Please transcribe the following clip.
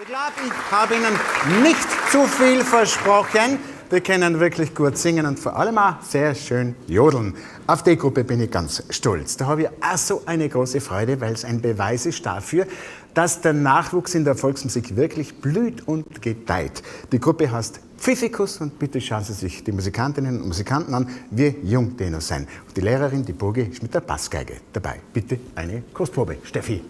Ich glaube, ich habe Ihnen nicht zu viel versprochen. Die können wirklich gut singen und vor allem auch sehr schön jodeln. Auf die Gruppe bin ich ganz stolz. Da habe ich auch so eine große Freude, weil es ein Beweis ist dafür, dass der Nachwuchs in der Volksmusik wirklich blüht und gedeiht. Die Gruppe heißt Pfiffikus und bitte schauen Sie sich die Musikantinnen und Musikanten an, wie jung die noch sind. Und die Lehrerin, die Burgi, ist mit der Bassgeige dabei. Bitte eine Kostprobe, Steffi.